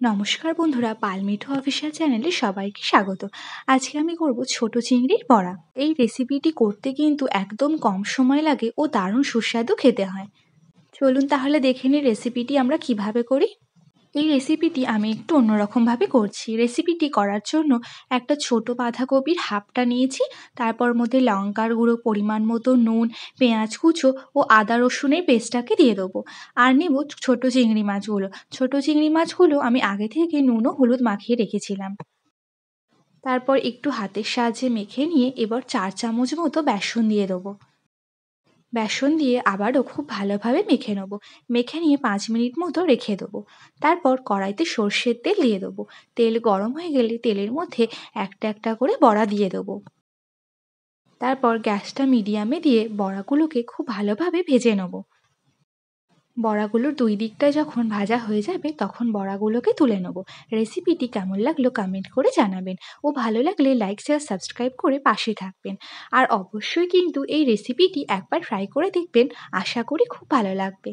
নমস্কার বন্ধুরা, পালমিঠো অফিসিয়াল চ্যানেলে সবাইকে স্বাগত। আজকে আমি করব ছোট চিংড়ির বড়া। এই রেসিপিটি করতে কিন্তু একদম কম সময় লাগে ও দারুণ সুস্বাদু খেতে হয়। চলুন তাহলে দেখে নিই রেসিপিটি আমরা কিভাবে করি। এই রেসিপিটি আমি একটু অন্যরকমভাবে করছি। রেসিপিটি করার জন্য একটা ছোট বাঁধাকপির হাফটা নিয়েছি, তারপর মধ্যে লঙ্কার গুঁড়ো, পরিমাণ মতো নুন, পেঁয়াজ কুচো ও আদা রসুনের পেস্টটাকে দিয়ে দেবো। আর নেব ছোট চিংড়ি মাছগুলো। ছোট চিংড়ি মাছগুলো আমি আগে থেকে নুন ও হলুদ মাখিয়ে রেখেছিলাম। তারপর একটু হাতের সাহায্যে মেখে নিয়ে এবার 4 চামচ মতো বেসন দিয়ে দেবো। বেসন দিয়ে আবারও খুব ভালোভাবে মেখে নেবো। মেখে নিয়ে 5 মিনিট মতো রেখে দেবো। তারপর কড়াইতে সর্ষের তেল দিয়ে দেবো। তেল গরম হয়ে গেলে তেলের মধ্যে একটা একটা করে বড়া দিয়ে দেবো। তারপর গ্যাসটা মিডিয়ামে দিয়ে বড়াগুলোকে খুব ভালোভাবে ভেজে নেবো। বড়াগুলোর 2 দিকটা যখন ভাজা হয়ে যাবে তখন বড়াগুলোকে তুলে নেব। রেসিপিটি কেমন লাগলো কমেন্ট করে জানাবেন ও ভালো লাগলে লাইক, শেয়ার, সাবস্ক্রাইব করে পাশে থাকবেন। আর অবশ্যই কিন্তু এই রেসিপিটি একবার ট্রাই করে দেখবেন, আশা করি খুব ভালো লাগবে।